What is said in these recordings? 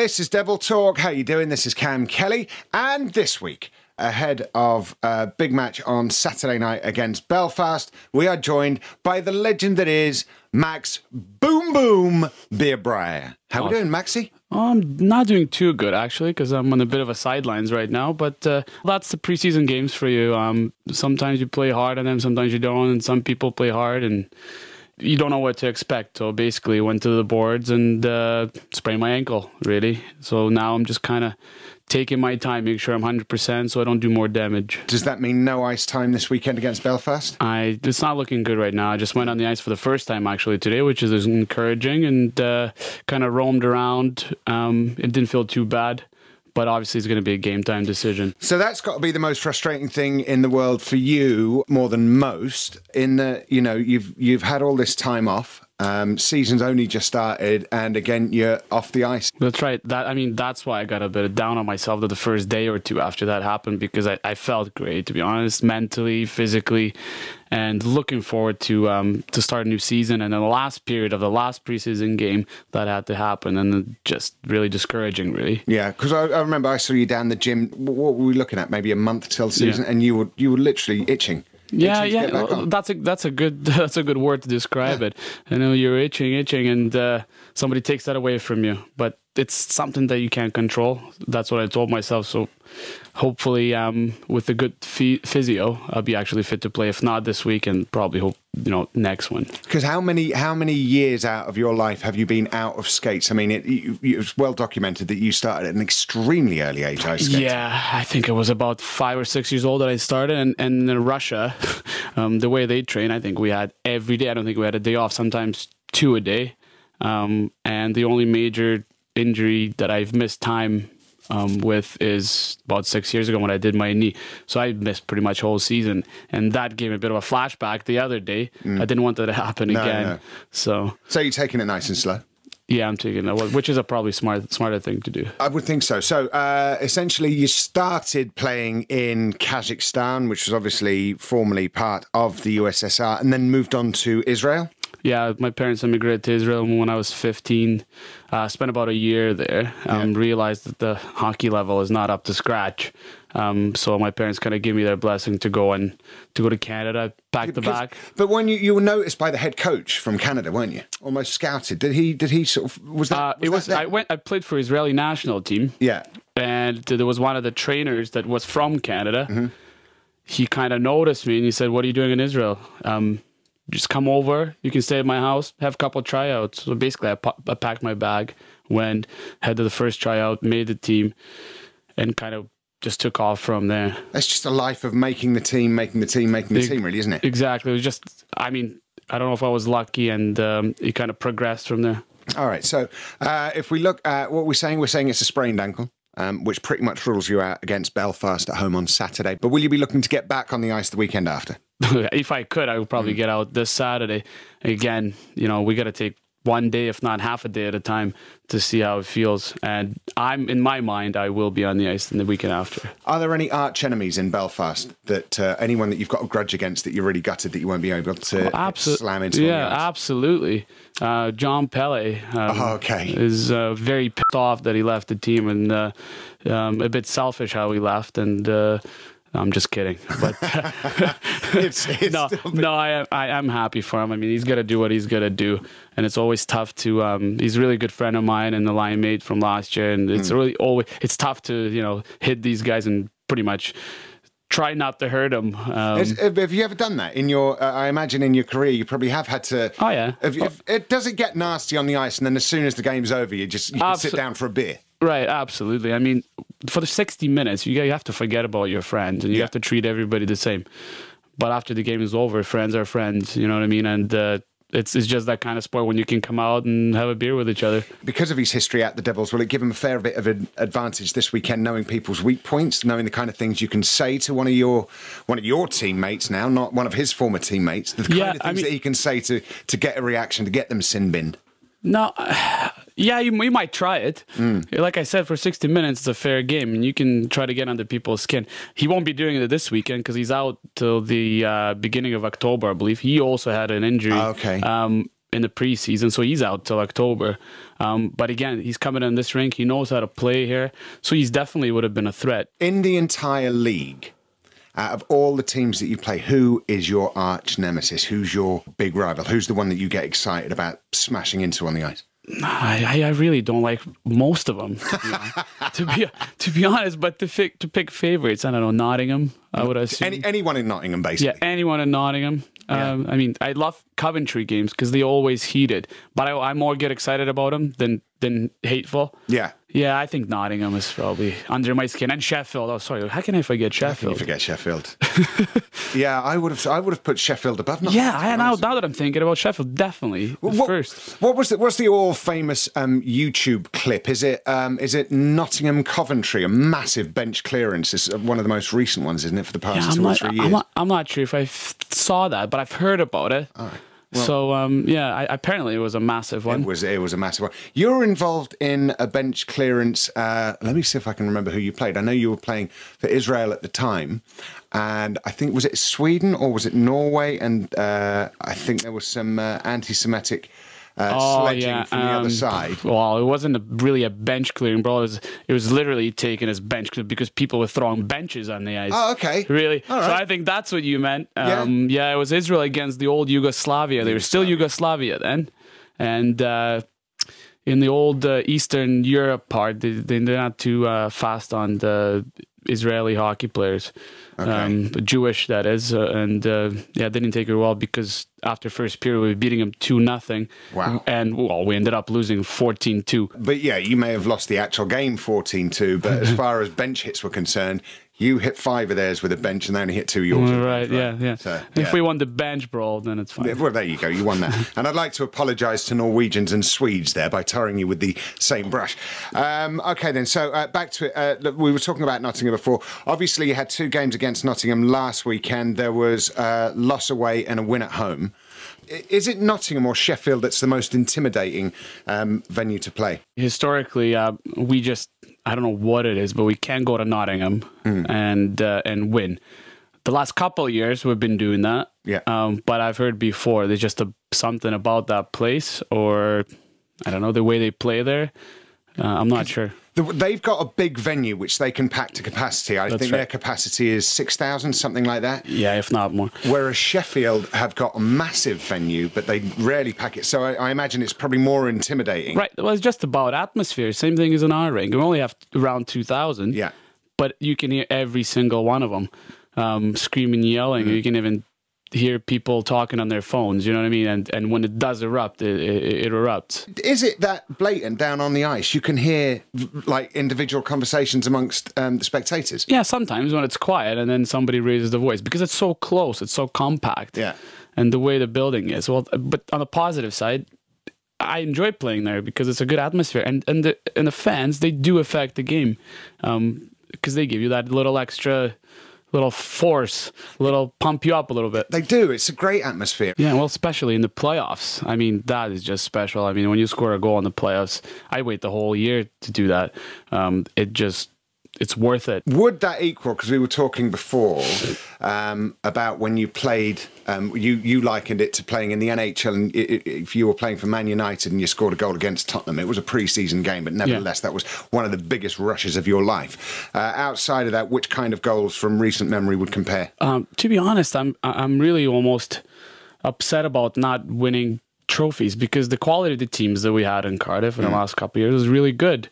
This is Devil Talk. How you doing? This is Kam Kelly. And this week, ahead of a big match on Saturday night against Belfast, we are joined by the legend that is Max Boom Boom Birbraer. How we doing, Maxie? I'm not doing too good, actually, because I'm on a bit of a sidelines right now. But that's the preseason games for you. Sometimes you play hard on them, sometimes you don't. And some people play hard and you don't know what to expect. So basically went to the boards and sprained my ankle, really. So now I'm just kind of taking my time, make sure I'm 100% so I don't do more damage. Does that mean no ice time this weekend against Belfast? It's not looking good right now. I just went on the ice for the first time actually today, which is encouraging, and kind of roamed around. It didn't feel too bad, but obviously it's going to be a game time decision. So that's got to be the most frustrating thing in the world for you, more than most, in that, you know, you've had all this time off. Season's only just started, and again, you're off the ice. That's right. That's why I got a bit down on myself the first day or two after that happened, because I felt great, to be honest, mentally, physically, and looking forward to start a new season. And then the last period of the last preseason game, that had to happen, and just really discouraging, really. Yeah, because I remember I saw you down the gym. What were we looking at? Maybe a month till season, and you were literally itching. Yeah. Well, that's a good word to describe it. I know you're itching, and somebody takes that away from you. But it's something that you can't control. That's what I told myself. So hopefully, with a good physio, I'll be actually fit to play. If not this week, and probably next one. Because how many years out of your life have you been out of skates? I mean, it's well documented that you started at an extremely early age ice skating. Yeah, I think it was about 5 or 6 years old that I started. And in Russia, the way they train, I think we had every day. I don't think we had a day off. Sometimes 2 a day. And the only major injury that I've missed time with is about 6 years ago when I did my knee. So I missed pretty much whole season, and that gave me a bit of a flashback the other day. I didn't want that to happen again. No. So you're taking it nice and slow? Yeah, I'm taking it, which is a probably smarter thing to do. I would think so. So essentially you started playing in Kazakhstan, which was obviously formerly part of the USSR, and then moved on to Israel? Yeah, my parents immigrated to Israel when I was 15. Spent about a year there. Realized that the hockey level is not up to scratch. So my parents kind of gave me their blessing to go to Canada back to back. But when you were noticed by the head coach from Canada, weren't you? Almost scouted. Did he sort of was that? I played for Israeli national team. Yeah, and there was one of the trainers that was from Canada. Mm-hmm. He kind of noticed me and he said, "What are you doing in Israel? Just come over. You can stay at my house, have a couple of tryouts." So basically, I packed my bag, went, had the first tryout, made the team, and kind of just took off from there. That's just a life of making the team, really, isn't it? Exactly. It was just, I mean, I don't know if I was lucky, and it kind of progressed from there. All right. So if we look at what we're saying it's a sprained ankle. Which pretty much rules you out against Belfast at home on Saturday. But will you be looking to get back on the ice the weekend after? If I could, I would probably get out this Saturday. Again, we got to take one day, if not half a day at a time, to see how it feels. And in my mind, I will be on the ice in the weekend after. Are there any arch enemies in Belfast that anyone that you've got a grudge against that you're really gutted that you won't be able to slam into? Yeah, absolutely. Kam Kelly is very pissed off that he left the team, and a bit selfish how he left, and I'm just kidding, but no, I'm happy for him. I mean, he's got to do what he's got to do, and it's always tough to. He's a really good friend of mine and the line mate from last year, and it's tough to hit these guys and pretty much try not to hurt them. Have you ever done that in your? I imagine in your career, you probably have had to. Oh yeah. Does it get nasty on the ice, and then as soon as the game's over, you can sit down for a beer? Right, absolutely. I mean, for the 60 minutes, you have to forget about your friends, and you have to treat everybody the same. But after the game is over, friends are friends, you know what I mean? And it's just that kind of sport when you can come out and have a beer with each other. Because of his history at the Devils, will it give him a fair bit of an advantage this weekend, knowing people's weak points, knowing the kind of things you can say to one of your teammates now, not one of his former teammates, the kind of things that he can say to get a reaction, to get them sin-binned? No, yeah, you might try it. Like I said, for 60 minutes, it's a fair game, and you can try to get under people's skin. He won't be doing it this weekend because he's out till the beginning of October, I believe. He also had an injury. Okay. in the preseason, so he's out till October. But again, he's coming in this rink. He knows how to play here, so he's definitely would have been a threat. In the entire league, out of all the teams that you play, who is your arch nemesis? Who's your big rival? Who's the one that you get excited about smashing into on the ice? I really don't like most of them, to be honest. But to pick favorites, I don't know, Nottingham. I would assume anyone in Nottingham, basically. Yeah, anyone in Nottingham. Yeah. I mean, I love Coventry games because they always heated. But I more get excited about them than hateful. Yeah. Yeah, I think Nottingham is probably under my skin. And Sheffield. Oh, sorry. How can I forget Sheffield? How can you forget Sheffield? Yeah, I would have put Sheffield above Nottingham. Yeah, now that I'm thinking about Sheffield, definitely first. What's the all famous YouTube clip? Is it Nottingham Coventry? A massive bench clearance. It's one of the most recent ones, isn't it, for the past 2 or 3 years? I'm not sure if I saw that, but I've heard about it. All right. Well, so apparently it was a massive one. It was a massive one. You were involved in a bench clearance. Let me see if I can remember who you played. I know you were playing for Israel at the time, and I think, was it Sweden or was it Norway? And I think there was some anti-Semitic sledging from the other side. Well, it wasn't really a bench clearing, bro. It was literally taken as bench because people were throwing benches on the ice. Oh, okay. Really? All right. So I think that's what you meant. Yeah, it was Israel against the old Yugoslavia. They were still Yugoslavia then. And in the old Eastern Europe part, they're not too fast on the Israeli hockey players. Okay. Jewish, that is. And they didn't take it well because after first period, we were beating them 2-0. Wow. And, we ended up losing 14-2. But yeah, you may have lost the actual game 14-2, but as far as bench hits were concerned, you hit 5 of theirs with a bench and they only hit 2 yours. Right, yeah. So, if we won the bench brawl, then it's fine. Well, there you go. You won that. And I'd like to apologise to Norwegians and Swedes there by tarring you with the same brush. Okay, then. So back to it. Look, we were talking about Nottingham before. Obviously, you had 2 games against Nottingham last weekend. There was a loss away and a win at home. Is it Nottingham or Sheffield that's the most intimidating venue to play? Historically, we just, I don't know what it is, but we can't go to Nottingham and win. The last couple of years, we've been doing that. Yeah. But I've heard before, there's just something about that place, or I don't know, the way they play there. I'm not sure. They've got a big venue which they can pack to capacity. I think their capacity is 6,000, something like that. Yeah, if not more. Whereas Sheffield have got a massive venue, but they rarely pack it. So I imagine it's probably more intimidating. Right. Well, it's just about atmosphere. Same thing as in our ring. We only have around 2,000. Yeah. But you can hear every single one of them screaming, yelling. You can even hear people talking on their phones, you know what I mean? And when it does erupt, it erupts. Is it that blatant down on the ice? You can hear like individual conversations amongst the spectators? Yeah, sometimes when it's quiet and then somebody raises the voice because it's so close, it's so compact. Yeah. And the way the building is. Well, but on the positive side, I enjoy playing there because it's a good atmosphere. And the fans, they do affect the game because they give you that little extra little force, little pump you up a little bit. They do. It's a great atmosphere. Yeah, well, especially in the playoffs. I mean, that is just special. I mean, when you score a goal in the playoffs, I wait the whole year to do that. It's worth it. Would that equal, because we were talking before about when you played, you likened it to playing in the NHL, and if you were playing for Man United and you scored a goal against Tottenham, it was a pre-season game, but nevertheless, that was one of the biggest rushes of your life. Outside of that, which kind of goals from recent memory would compare? To be honest, I'm really almost upset about not winning trophies because the quality of the teams that we had in Cardiff in the last couple of years was really good.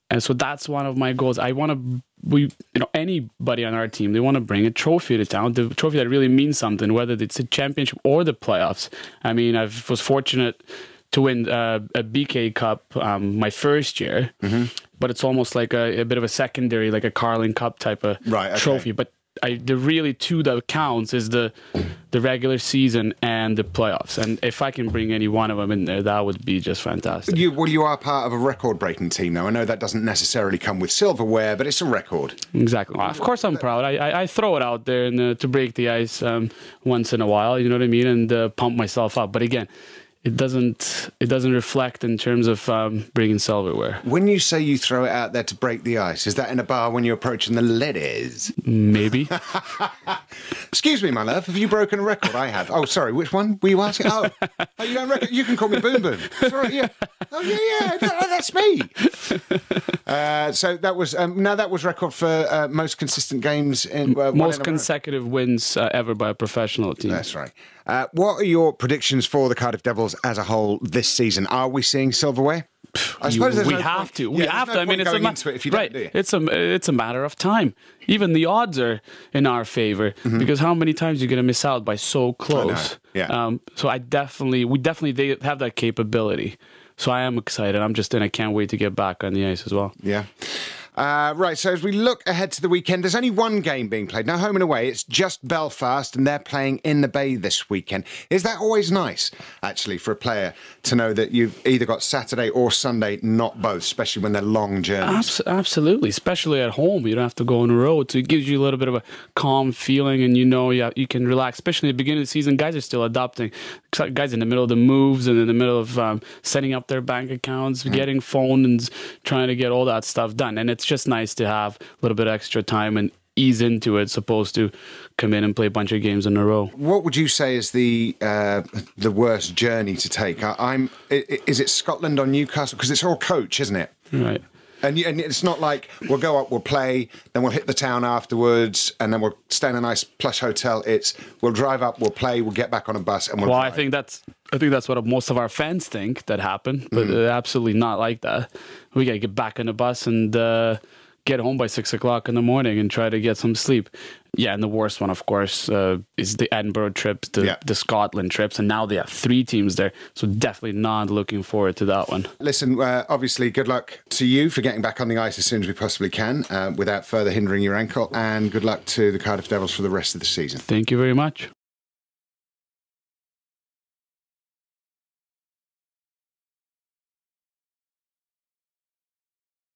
And so that's one of my goals. I want to, anybody on our team, they want to bring a trophy to town, the trophy that really means something, whether it's a championship or the playoffs. I mean, I was fortunate to win a BK Cup my first year, but it's almost like a bit of a secondary, like a Carling Cup type of trophy. But the really two that counts is the regular season and the playoffs. And if I can bring any one of them in there, that would be just fantastic. You are part of a record-breaking team, though. I know that doesn't necessarily come with silverware, but it's a record. Exactly. Well, of course, I'm proud. I throw it out there to break the ice once in a while, you know what I mean, and pump myself up. But again, it doesn't reflect in terms of bringing silverware. When you say you throw it out there to break the ice, is that in a bar when you're approaching the ladies? Maybe. Excuse me, my love, have you broken a record? I have. Oh, sorry, which one were you asking? Oh, you don't reckon? You can call me Boom Boom. Sorry, yeah. Oh, yeah, that's me. So that was now that was record for most consistent games in most consecutive wins ever by a professional team. That's right. What are your predictions for the Cardiff Devils as a whole this season? Are we seeing silverware? I suppose we have to. We have to. I mean, it's a matter of time. Even the odds are in our favor because how many times you're going to miss out by so close. Yeah. So we definitely have that capability. So I am excited. I can't wait to get back on the ice as well. Yeah. Right, so as we look ahead to the weekend, there's only one game being played. Now, home and away, it's just Belfast, and they're playing in the Bay this weekend. Is that always nice, actually, for a player to know that you've either got Saturday or Sunday, not both, especially when they're long journeys? Absolutely, especially at home. You don't have to go on the road, so it gives you a little bit of a calm feeling, and you can relax. Especially at the beginning of the season, guys are still adapting. Guys in the middle of the moves and in the middle of setting up their bank accounts, getting phone and trying to get all that stuff done. And it's just nice to have a little bit of extra time and ease into it, supposed to come in and play a bunch of games in a row. What would you say is the worst journey to take? Is it Scotland or Newcastle? Because it's all coach, isn't it? Right. And it's not like we'll go up, we'll play, then we'll hit the town afterwards, and then we'll stay in a nice plush hotel. It's we'll drive up, we'll play, we'll get back on a bus, and we'll drive. I think that's what most of our fans think that happened, but absolutely not like that. We got to get back on the bus and get home by 6 o'clock in the morning and try to get some sleep. Yeah, and the worst one, of course, is the Edinburgh trips, the Scotland trips, and now they have 3 teams there, so definitely not looking forward to that one. Listen, obviously, good luck to you for getting back on the ice as soon as we possibly can without further hindering your ankle, and good luck to the Cardiff Devils for the rest of the season. Thank you very much.